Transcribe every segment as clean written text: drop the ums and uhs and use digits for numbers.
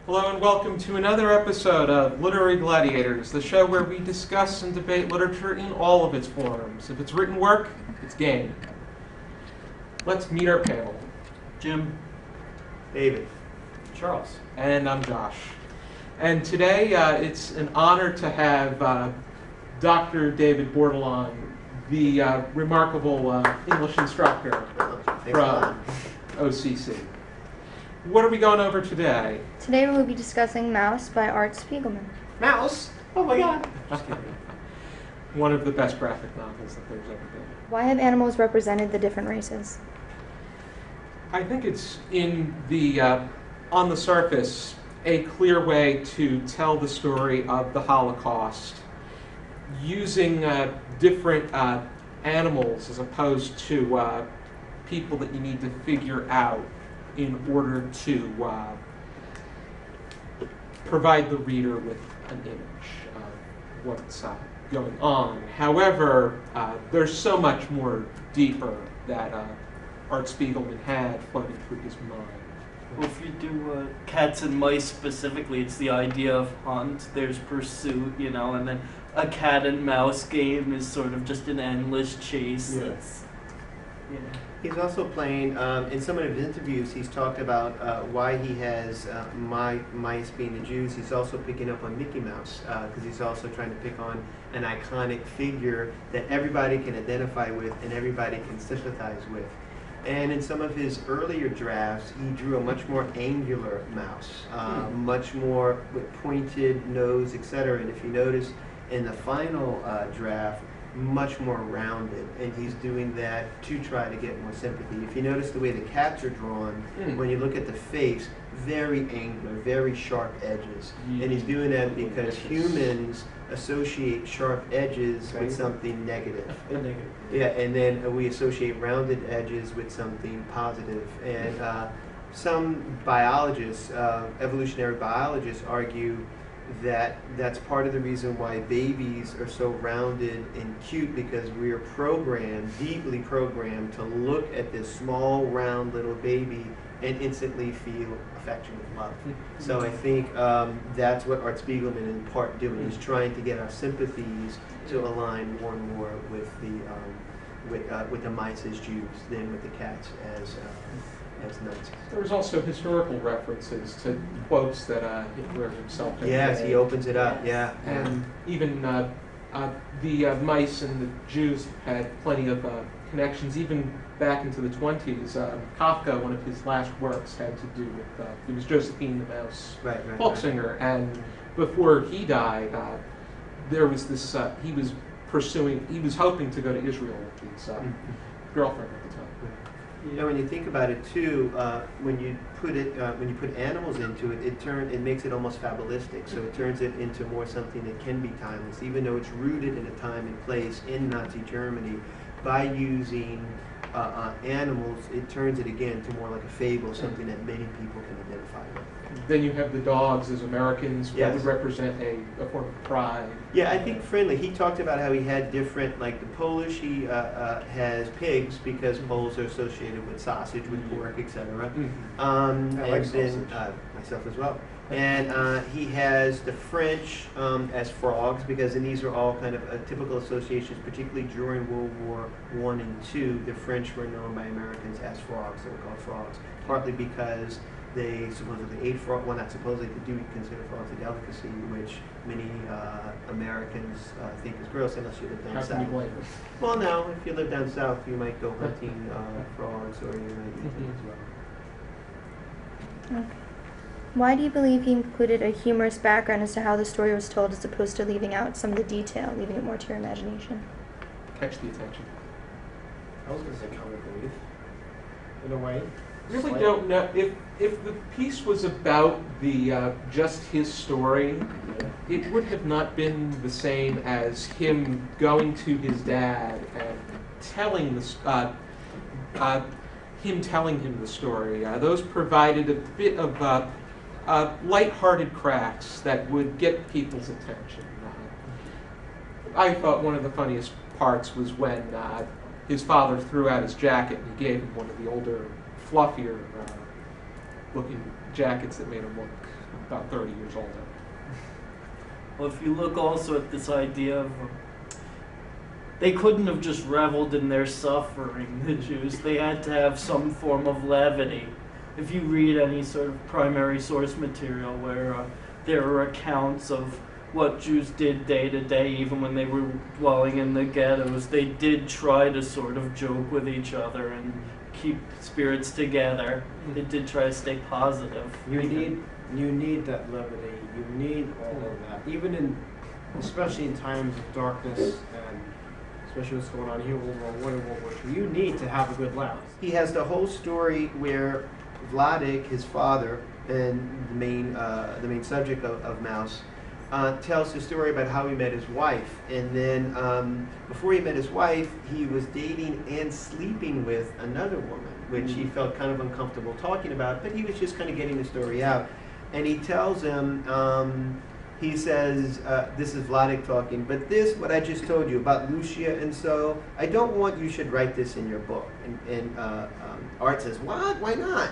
Hello and welcome to another episode of Literary Gladiators, the show where we discuss and debate literature in all of its forms. If it's written work, it's game. Let's meet our panel. Jim. David. Charles. And I'm Josh. And today it's an honor to have Dr. David Bordelon, the remarkable English instructor from OCC. What are we going over today? Today we will be discussing Mouse by Art Spiegelman. Mouse? Oh my god. One of the best graphic novels that there's ever been. Why have animals represented the different races? I think it's on the surface, a clear way to tell the story of the Holocaust using different animals as opposed to people that you need to figure out in order to provide the reader with an image of what's going on. However, there's so much more deeper that Art Spiegelman had floating through his mind. Well, if you do cats and mice specifically, it's the idea of hunt, there's pursuit, and then a cat and mouse game is sort of just an endless chase. Yes. He's also playing, in some of his interviews, he's talked about why he has mice being the Jews. He's also picking up on Mickey Mouse, because he's also trying to pick on an iconic figure that everybody can identify with and everybody can sympathize with. And in some of his earlier drafts, he drew a much more angular mouse, much more with pointed nose, etc. And if you notice, in the final draft, much more rounded, and he's doing that to try to get more sympathy. If you notice the way the cats are drawn, when you look at the face, very angular, very sharp edges. And he's doing that because humans associate sharp edges with something negative. Yeah, and then we associate rounded edges with something positive. And some biologists, evolutionary biologists, argue that that's part of the reason why babies are so rounded and cute, because we are programmed, deeply programmed, to look at this small, round little baby and instantly feel affection and love. So I think that's what Art Spiegelman in part doing. He's trying to get our sympathies to align more and more with the mice as Jews than with the cats as Nazis. There's also historical references to quotes that Hitler himself had Yes, made. he opens it up, yeah. And even the mice and the Jews had plenty of connections, even back into the 20s. Kafka, one of his last works, had to do with, it was Josephine the Mouse, folk singer, and before he died, there was this, he was hoping to go to Israel with his girlfriend at the time. When you think about it too, when you put animals into it, it makes it almost fabulistic. So it turns it into more something that can be timeless, even though it's rooted in a time and place in Nazi Germany. By using animals, it turns it again to more like a fable, something that many people can identify with. Then you have the dogs as Americans, that Yes. would represent a form of pride. Yeah, I think friendly. He talked about how he had different, like the Polish, he has pigs because Poles are associated with sausage, with pork, etc. I like then, myself as well. And he has the French as frogs, because and these are all kind of typical associations, particularly during World War I and II. The French were known by Americans as frogs. They were called frogs, partly because they supposedly ate frog. Well, not supposedly, they do consider frogs a delicacy, which many Americans think is gross unless you live down How south. can you blame them? Well, no, if you live down south, you might go hunting frogs, or you might eat them as well. Okay. Why do you believe he included a humorous background as to how the story was told, as opposed to leaving out some of the detail, leaving it more to your imagination? Catch the attention. I was going to say comic relief, in a way. Really Slight- don't know if the piece was about the just his story. It would have not been the same as him going to his dad and telling telling him the story. Those provided a bit of light-hearted cracks that would get people's attention. I thought one of the funniest parts was when his father threw out his jacket and he gave him one of the older, fluffier looking jackets that made him look about 30 years older. Well, if you look also at this idea of they couldn't have just reveled in their suffering, the Jews. They had to have some form of levity. If you read any sort of primary source material where there are accounts of what Jews did day to day, even when they were dwelling in the ghettos, they did try to sort of joke with each other and keep spirits together. They did try to stay positive. You need that levity. You need all of that, even in, especially in times of darkness and especially what's going on here with World War I and World War II. You need to have a good laugh. He has the whole story where Vladik, his father, and the main subject of Mouse, tells the story about how he met his wife. And then before he met his wife, he was dating and sleeping with another woman, which he felt kind of uncomfortable talking about, but he was just kind of getting the story out. And he tells him, he says, this is Vladik talking, but this, what I just told you about Lucia and so, I don't want you should write this in your book. And Art says, what? Why not?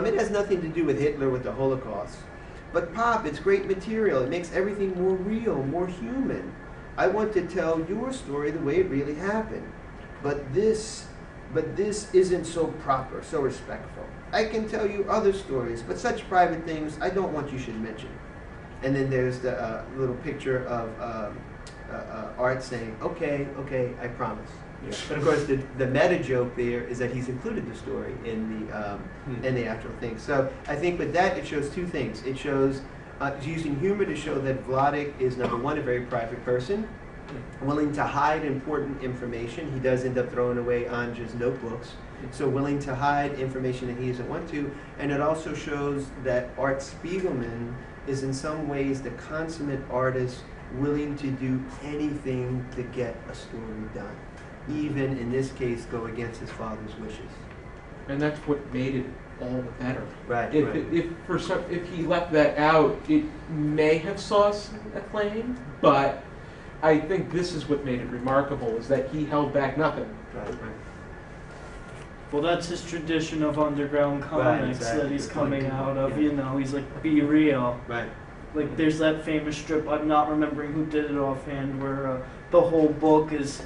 It has nothing to do with Hitler, with the Holocaust. But Pop, it's great material. It makes everything more real, more human. I want to tell your story the way it really happened. But this isn't so proper, so respectful. I can tell you other stories, but such private things I don't want you should mention. And then there's the little picture of Art saying, okay, I promise. Yeah. But of course, the meta joke there is that he's included the story in the actual thing. So I think with that, it shows two things. It shows using humor to show that Vladik is, number one, a very private person, willing to hide important information. He does end up throwing away Anja's notebooks. So willing to hide information that he doesn't want to. And it also shows that Art Spiegelman is in some ways the consummate artist, willing to do anything to get a story done. Even in this case, go against his father's wishes. And that's what made it all the better. Right. If he left that out, it may have saw some acclaim, but I think this is what made it remarkable, is that he held back nothing. Right. Well, that's his tradition of underground comics that he's coming out of. You know, he's like, be real. Right. Like, there's that famous strip, I'm not remembering who did it offhand, where the whole book is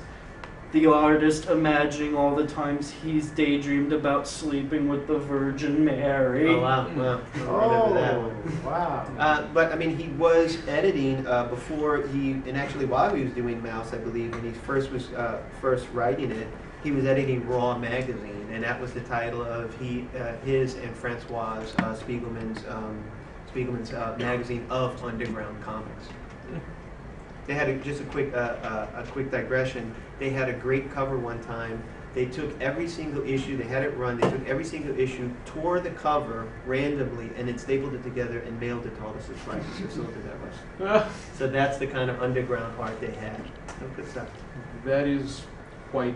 the artist imagining all the times he's daydreamed about sleeping with the Virgin Mary. Oh, wow. Well, I remember that one. Wow. But I mean, he was editing before and actually while he was doing Mouse, I believe, when he first writing it, he was editing Raw magazine, and that was the title of his and Francois Spiegelman's magazine of underground comics. They had just a quick digression. They had a great cover one time. They took every single issue, they had it run, they took every single issue, tore the cover randomly, and then stapled it together and mailed it to all the subscribers who sold it that way. So that's the kind of underground art they had. So good stuff. That is quite